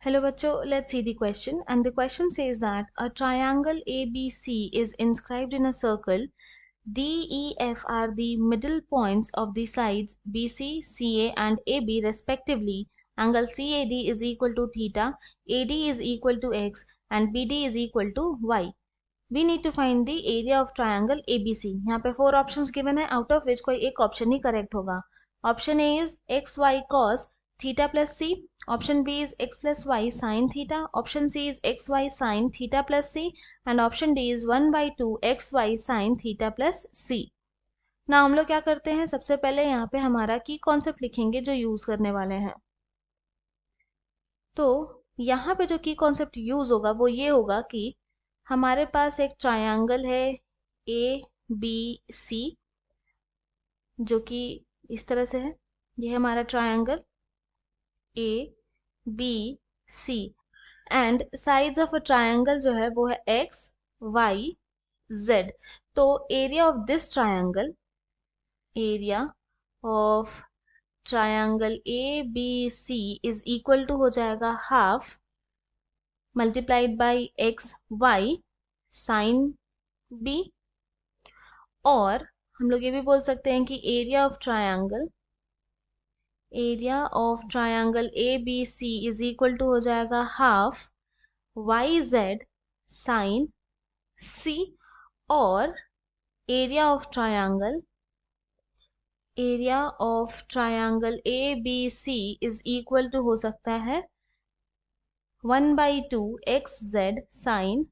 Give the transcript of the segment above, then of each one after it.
Hello bachcho, let's see the question. And the question says that a triangle ABC is inscribed in a circle. D, E, F are the middle points of the sides BC, CA and AB respectively. Angle CAD is equal to theta, AD is equal to x and BD is equal to y. We need to find the area of triangle ABC. यहाँ पे 4 options given है, out of which कोई एक option ही correct होगा. Option A is xy cos theta plus c. Option B is x plus y sin theta. Option C is xy sin theta plus c. And option D is 1/2 xy sin theta plus c. ना हम लोग क्या करते हैं, सबसे पहले यहाँ पे हमारा की कॉन्सेप्ट लिखेंगे जो यूज करने वाले हैं. तो यहाँ पे जो की कॉन्सेप्ट यूज होगा वो ये होगा कि हमारे पास एक ट्रायंगल है ए बी सी, जो कि इस तरह से है. ये है हमारा triangle A B C and sides of a triangle जो है वो है एक्स वाई जेड. तो area of this triangle, area of triangle A B C is equal to हो जाएगा half multiplied by X Y sine B. और हम लोग ये भी बोल सकते हैं कि area of triangle A B C is equal to हो जाएगा half Y Z sine C. और area of triangle A B C is equal to हो सकता है 1/2 एक्स जेड साइन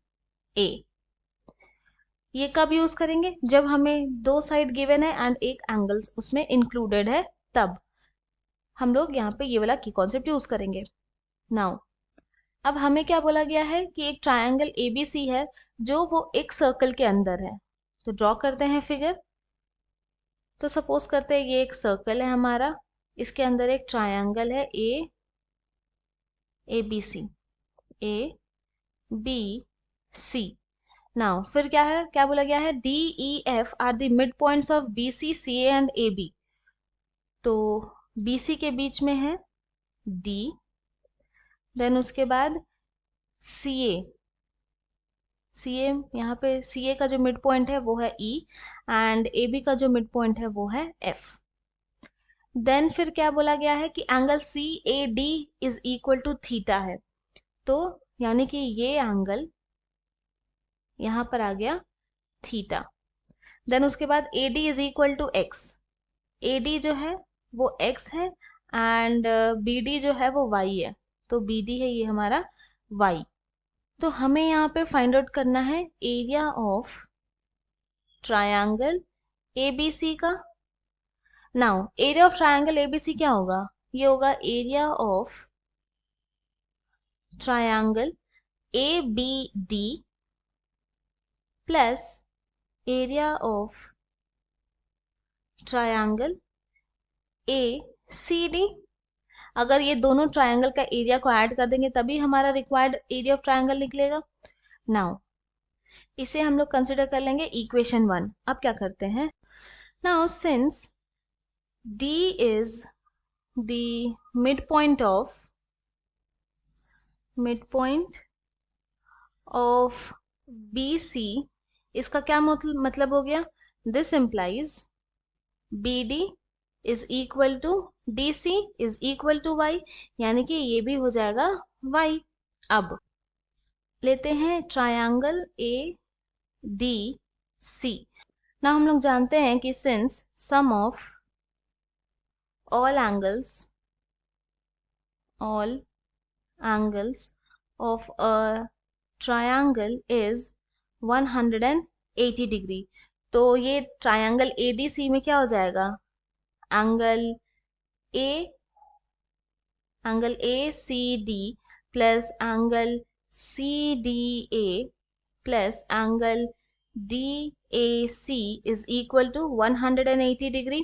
ए. ये कब यूज करेंगे, जब हमें दो साइड गिवन है एंड एक एंगल्स उसमें इंक्लूडेड है, तब हम लोग यहाँ पे ये वाला की कॉन्सेप्ट यूज करेंगे. नाउ अब हमें क्या बोला गया है कि एक ट्रायंगल एबीसी है जो वो एक सर्कल के अंदर है. तो ड्रॉ करते हैं फिगर. तो सपोज करते हैं ये एक सर्कल है हमारा, इसके अंदर एक ट्रायंगल है ए बी सी. नाउ फिर क्या है, क्या बोला गया है, D E F are the mid points of B C C and A B. तो बी सी के बीच में है डी, देन उसके बाद सी ए यहाँ पे सी ए का जो मिड पॉइंट है वो है ई एंड ए बी का जो मिड पॉइंट है वो है एफ. देन फिर क्या बोला गया है कि angle C A D is equal to theta है. तो यानी कि ये एंगल यहां पर आ गया थीटा. देन उसके बाद A D is equal to X. A D जो है वो एक्स है एंड बी डी जो है वो वाई है. तो बी डी है ये हमारा वाई. तो हमें यहाँ पे फाइंड आउट करना है एरिया ऑफ ट्रायंगल एबीसी का. Now area of triangle ABC क्या होगा, ये होगा area of triangle A B D plus area of triangle A C D. अगर ये दोनों ट्रायंगल का एरिया को ऐड कर देंगे तभी हमारा रिक्वायर्ड एरिया ऑफ ट्रायंगल निकलेगा. नाउ इसे हम लोग कंसिडर कर लेंगे इक्वेशन 1. अब क्या करते हैं, now since D is the midpoint of BC, इसका क्या मतलब हो गया, this implies BD is equal to DC is equal to Y, यानी कि ये भी हो जाएगा Y. अब लेते हैं ट्रायंगल ADC. ना हम लोग जानते हैं कि since sum of all angles of a triangle is 180 degree. तो ये ट्रायंगल ADC में क्या हो जाएगा, angle ACD plus angle CDA plus angle DAC is equal to 180 degree.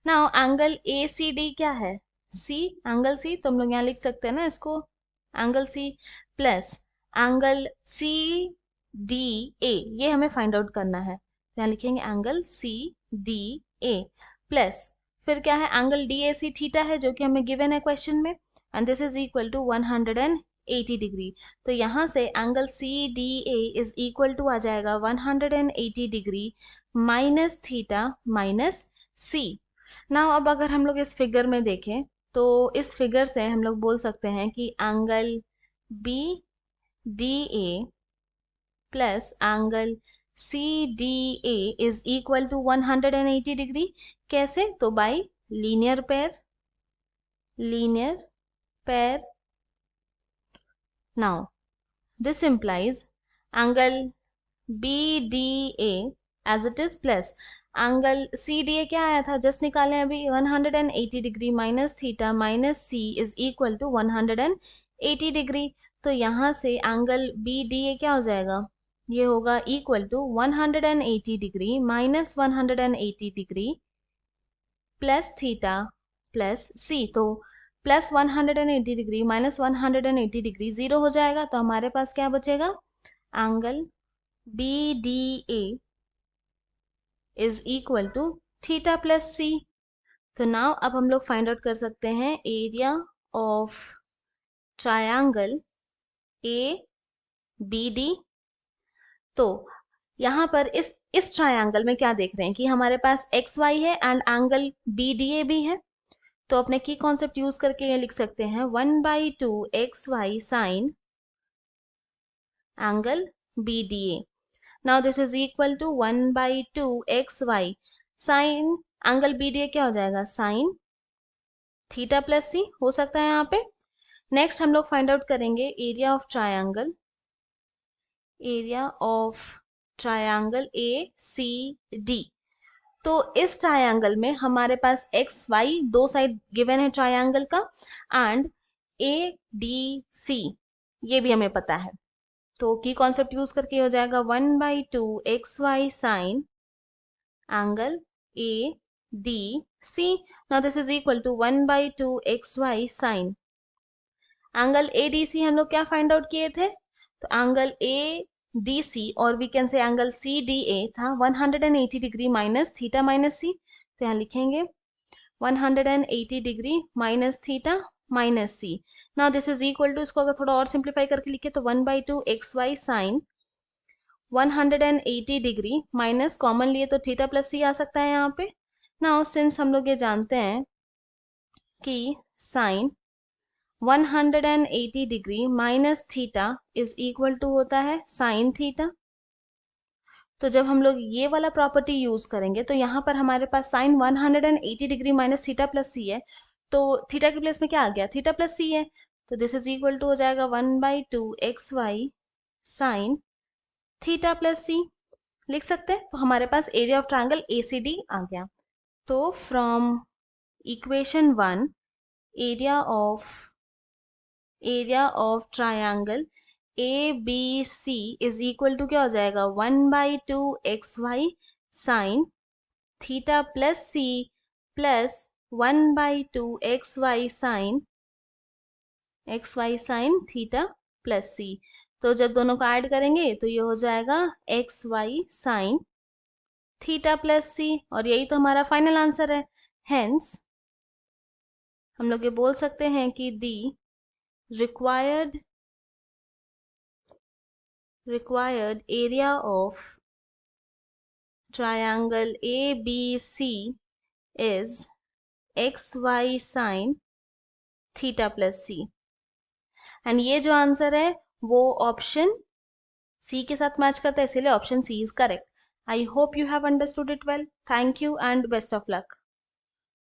Now angle ACD क्या है, C, एंगल C. तो हम लोग यहाँ लिख सकते हैं ना इसको angle C plus angle CDA, ये हमें फाइंड आउट करना है. यहाँ लिखेंगे एंगल CDA प्लस फिर क्या है एंगल DAC थीटा है जो कि हमें गिवन है क्वेश्चन में, and this is equal to 180 180 degree. तो यहाँ से angle C D A is equal to आ जाएगा 180 degree minus theta minus C. Now अब अगर हम लोग इस फिगर में देखें तो इस फिगर से हम लोग बोल सकते हैं कि angle B D A plus angle C D A is equal to 180 degree. कैसे? तो by linear pair. Now this implies angle BDA as it is plus angle CDA क्या आया था, जस्ट निकालें अभी, 180 degree minus theta minus C is equal to 180 degree. तो यहाँ से एंगल BDA क्या हो जाएगा, ये होगा equal to 180 degree minus 180 degree plus theta plus C. तो plus 180 degree minus 180 degree zero हो जाएगा, तो हमारे पास क्या बचेगा, angle BDA is equal to theta plus C. तो नाउ अब हम लोग फाइंड आउट कर सकते हैं एरिया ऑफ ट्रायंगल ABD। तो यहाँ पर इस ट्रायंगल में क्या देख रहे हैं कि हमारे पास XY है एंड एंगल BDA भी है। तो अपने की कॉन्सेप्ट यूज करके ये लिख सकते हैं 1/2 XY sine angle BDA। Now this is equal to 1/2 XY sine angle BDA क्या हो जाएगा, साइन थीटा प्लस सी हो सकता है यहाँ पे। नेक्स्ट हम लोग फाइंड आउट करेंगे एरिया ऑफ ट्रायंगल ACD। तो इस ट्रायंगल में हमारे पास एक्स वाई दो साइड गिवन है ट्रायंगल का एंड ADC ये भी हमें पता है। तो की कॉन्सेप्ट यूज करके हो जाएगा 1/2 XY sine angle ADC। Now this is equal to 1/2 XY sine angle ADC। हम लोग क्या फाइंड आउट किए थे, तो एंगल ADC और we can say angle CDA था 180 degree minus theta minus C. तो यहाँ लिखेंगे 180 degree minus theta minus C. Now this is equal to, इसको अगर थोड़ा और सिंप्लीफाई करके लिखे तो 1/2 XY sine 180 degree minus common लिए तो थीटा प्लस सी आ सकता है यहाँ पे। नाउ सिंस हम लोग ये जानते हैं कि sine 180 degree minus theta is equal to होता है साइन थीटा। तो जब हम लोग ये वाला प्रॉपर्टी यूज करेंगे तो यहाँ पर हमारे पास sine 180 degree minus theta plus C है, तो थीटा के प्लेस में क्या आ गया, थीटा प्लस सी है। तो दिस इज इक्वल टू हो जाएगा 1/2 XY sine theta plus C लिख सकते हैं। तो हमारे पास एरिया ऑफ ट्रायंगल ACD आ गया। तो from equation 1 area of triangle ABC is equal to क्या हो जाएगा, 1/2 XY sine theta plus C plus 1/2 XY sine theta plus C. तो जब दोनों को ऐड करेंगे तो ये हो जाएगा XY साइन थीटा प्लस सी, और यही तो हमारा फाइनल आंसर है। हेंस हम लोग ये बोल सकते हैं कि the required area of triangle ABC is XY sin theta plus C. And ये जो आंसर है वो ऑप्शन सी के साथ मैच करता है, इसीलिए option C is correct. I hope you have understood it well. Thank you and best of luck.